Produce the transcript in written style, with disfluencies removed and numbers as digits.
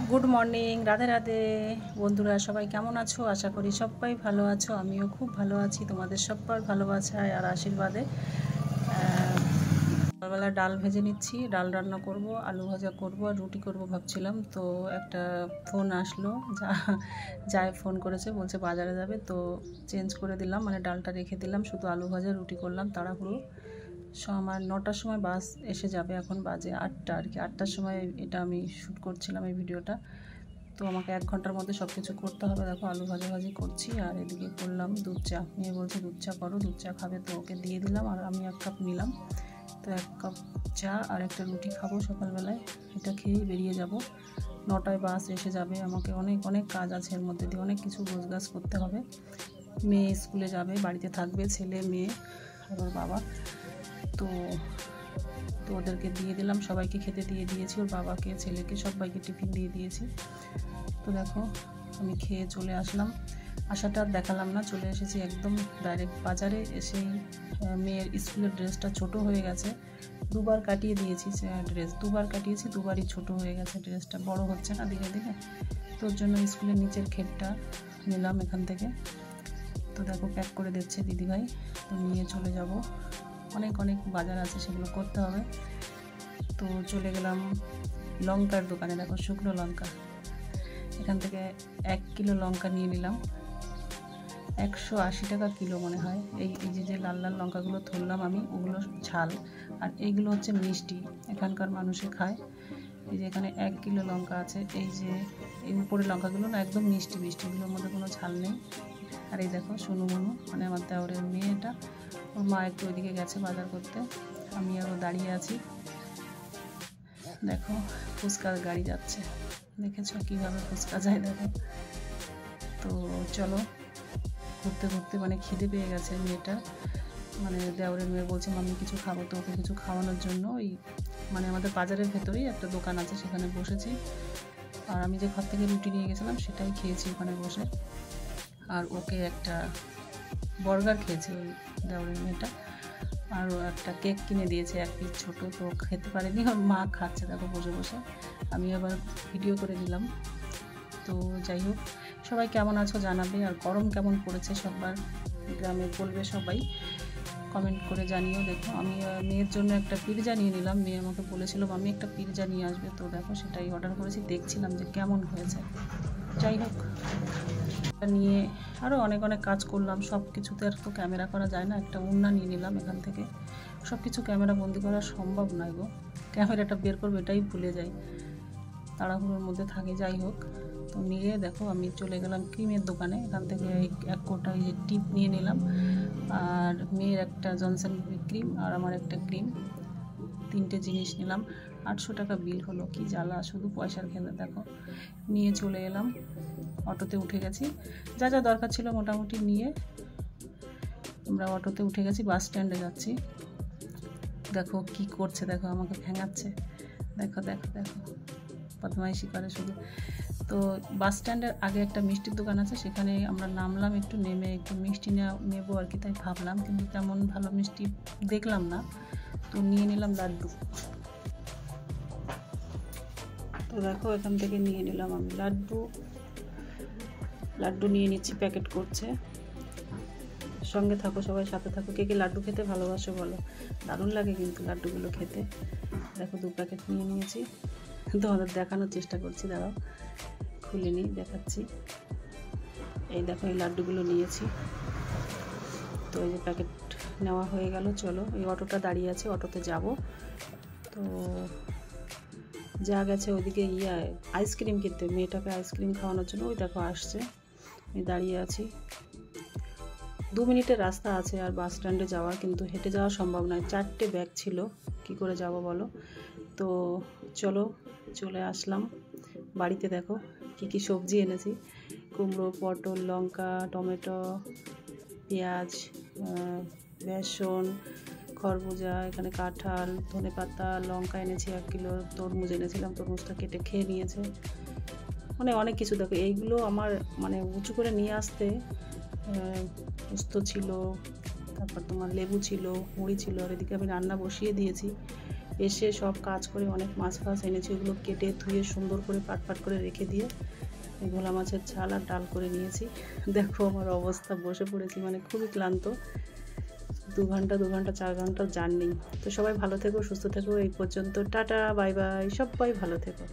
Good morning, Radhe Radhe বন্ধুরা, সবাই কেমন আছো? আশা করি সবাই ভালো আছো। আমিও খুব ভালো আছি তোমাদের সবার ভালোবাসায় আর আশীর্বাদে। সকালবেলা ডাল ভেজে নিচ্ছি, ডাল রান্না করব, আলু ভাজা করব আর রুটি করব ভাবছিলাম। তো একটা ফোন আসলো, যায় ফোন করেছে, বলছে বাজারে যাবে, তো চেঞ্জ করে দিলাম, মানে ডালটা রেখে দিলাম, শুধু আলু ভাজা রুটি করলাম তাড়াহুড়ো। আমার 9টার সময় বাস এসে যাবে, এখন বাজে 8টা আর কি। 8টার সময় এটা আমি শ্যুট করছিলাম এই ভিডিওটা। তো আমাকে 1 ঘন্টার মধ্যে সব কিছু করতে হবে। দেখো আলু ভাজাভাজি করছি আর এদিকে করলাম দুধ চা। মেয়ে বলছে দুধ চা করো, দুধ চা খাবে, তো ওকে দিয়ে দিলাম আর আমি 1 কাপ নিলাম। তো 1 কাপ চা আর একটা রুটি খাবো সকালবেলায়, এটা খেয়েই বেরিয়ে যাব। 9টায় বাস এসে যাবে, আমাকে অনেক অনেক কাজ আছে, এর মধ্যে দিয়ে অনেক কিছু গোছগাছ করতে হবে। মেয়ে স্কুলে যাবে, বাড়িতে থাকবে ছেলে মেয়ে আর ওর বাবা। তো ওদেরকে দিয়ে দিলাম, সবাইকে খেতে দিয়ে দিয়েছি, ওর বাবাকে ছেলেকে সবাইকে টিফিন দিয়ে দিয়েছি। তো দেখো আমি খেয়ে চলে আসলাম, আসাটা আর দেখালাম না, চলে এসেছি একদম ডাইরেক্ট বাজারে। এসেই মেয়ের স্কুলের ড্রেসটা ছোট হয়ে গেছে, দুবার কাটিয়ে দিয়েছি ড্রেস, দুবার কাটিয়েছি, দুবারই ছোট হয়ে গেছে ড্রেসটা, বড় হচ্ছে না ধীরে ধীরে। তোর জন্য স্কুলের নিচের ক্ষেতটা নিলাম এখান থেকে। তো দেখো প্যাক করে দিচ্ছে দিদিভাই, তো নিয়ে চলে যাব। অনেক অনেক বাজার আছে, সেগুলো করতে হবে। তো চলে গেলাম লঙ্কার দোকানে। দেখো শুকনো লঙ্কা, এখান থেকে 1 কিলো লঙ্কা নিয়ে নিলাম, 180 টাকা কিলো মনে হয়। এই যে লাল লাল লঙ্কাগুলো ধরলাম আমি, ওগুলো ঝাল, আর এইগুলো হচ্ছে মিষ্টি, এখানকার মানুষে খায়। এই যে এখানে 1 কিলো লঙ্কা আছে, এই যে এই উপরে লঙ্কাগুলো না একদম মিষ্টি মিষ্টি, এগুলোর মধ্যে কোনো ঝাল নেই। আর এই দেখো সোনু মনু, মানে আমার দেওরের মেয়েটা, ওর মা একটু ওইদিকে গেছে বাজার করতে, আমি আরও দাঁড়িয়ে আছি। দেখো ফুচকার গাড়ি যাচ্ছে, দেখেছো কীভাবে ফুচকা যায় দেখো। তো চলো ঘুরতে ঘুরতে, মানে খিদে পেয়ে গেছে মেয়েটা, মানে দেওরের মেয়ে বলছে মাম্মি কিছু খাবো, তো ওকে কিছু খাওয়ানোর জন্য ওই মানে আমাদের বাজারের ভেতরেই একটা দোকান আছে, সেখানে বসেছি। আর আমি যে ঘর থেকে রুটি নিয়ে গেছিলাম সেটাই খেয়েছি ওখানে বসে। আর ওকে একটা বার্গার খেয়েছে ওই দেওরের মেয়েটা, আর একটা কেক কিনে দিয়েছে 1 পিস ছোটো, তো খেতে পারেনি, ওর মা খাচ্ছে দেখো বসে বসে, আমি আবার ভিডিও করে দিলাম। তো যাই হোক, সবাই কেমন আছো জানাবে, আর গরম কেমন পড়েছে সবার গ্রামে বলবে সবাই, কমেন্ট করে জানিও। দেখো আমি মেয়ের জন্য একটা পিৎজা নিয়ে নিলাম, মেয়ে আমাকে বলেছিল আমি একটা পিৎজা নিয়ে আসবে, তো দেখো সেটাই অর্ডার করেছি, দেখছিলাম যে কেমন হয়েছে। যাই হোক, নিয়ে আরও অনেক অনেক কাজ করলাম, সব কিছুতে আর তো ক্যামেরা করা যায় না। একটা ওড়না নিয়ে নিলাম এখান থেকে, সব কিছু ক্যামেরা বন্দি করা সম্ভব নয় গো, ক্যামেরাটা বের করবো এটাই ভুলে যাই, তাড়াহুড়োর মধ্যে থাকি। যাই হোক, তো নিয়ে দেখো আমি চলে গেলাম ক্রিমের দোকানে, এখান থেকে 1 কোটা এই যে টিপ নিয়ে নিলাম, আর মেয়ের একটা জনসন ক্রিম আর আমার একটা ক্রিম, 3টে জিনিস নিলাম। 800 টাকা বিল হলো, কি জ্বালা, শুধু পয়সার খেলা। দেখো নিয়ে চলে এলাম, অটোতে উঠে গেছি, যা যা দরকার ছিল মোটামুটি নিয়ে আমরা অটোতে উঠে গেছি, বাস স্ট্যান্ডে যাচ্ছি। দেখো কি করছে, দেখো আমাকে ভেঙাচ্ছে, দেখো দেখো দেখো বদমাইশি করে শুধু। তো বাস স্ট্যান্ডের আগে একটা মিষ্টির দোকান আছে, সেখানে আমরা নামলাম, একটু নেমে একটু মিষ্টি নেবো আর কি, তাই ভাবলাম, কিন্তু তেমন ভালো মিষ্টি দেখলাম না, তো নিয়ে নিলাম লাড্ডু। তো দেখো এখান থেকে নিয়ে নিলাম আমি লাড্ডু নিয়ে নিচ্ছি, প্যাকেট করছে। সঙ্গে থাকো সবাই, সাথে থাকো। কে কে লাড্ডু খেতে ভালোবাসো বলো, দারুণ লাগে কিন্তু লাড্ডুগুলো খেতে। দেখো 2 প্যাকেট নিয়ে নিয়েছি, তোমাদের দেখানোর চেষ্টা করছি, দাঁড়াও খুলে নিই দেখাচ্ছি। এই দেখো এই লাড্ডুগুলো নিয়েছি, তো এই যে প্যাকেট নেওয়া হয়ে গেল। চলো, এই অটোটা দাঁড়িয়ে আছে, অটোতে যাব। তো যা গেছে ওইদিকে আইসক্রিম কিনতে, মেয়েটাকে আইসক্রিম খাওয়ানোর জন্য, ওই দেখো আসছে, আমি দাঁড়িয়ে আছি। 2 মিনিটের রাস্তা আছে আর বাস স্ট্যান্ডে যাওয়ার, কিন্তু হেঁটে যাওয়া সম্ভব নয়, 4টে ব্যাগ ছিল, কি করে যাব বলো। তো চলো চলে আসলাম বাড়িতে। দেখো কি কি সবজি এনেছি, কুমড়ো, পটল, লঙ্কা, টমেটো, পেঁয়াজ, বেসন, খরবুজা, এখানে কাঁঠাল, ধনেপাতা, লঙ্কা এনেছি 1 কিলো, তরমুজ এনেছিলাম, তরমুজটা কেটে খেয়ে নিয়েছে, মানে অনেক কিছু। দেখো এইগুলো আমার মানে উঁচু করে নিয়ে আসতে, পোস্ত ছিল, তারপর তোমার লেবু ছিল, মুড়ি ছিল, আর এদিকে আমি রান্না বসিয়ে দিয়েছি। এসে সব কাজ করে অনেক মাছ ফাছ এনেছি, ওগুলো কেটে ধুয়ে সুন্দর করে পাট করে রেখে দিয়ে ভোলা মাছের ঝাল আর ডাল করে নিয়েছি। দেখো আমার অবস্থা, বসে পড়েছি, মানে খুবই ক্লান্ত। 2 ঘন্টা 4 ঘন্টার জার্নি। তো সবাই ভালো থেকো, সুস্থ থেকো। এই পর্যন্ত টাটা, বাই বাই, সবাই ভালো থেকো।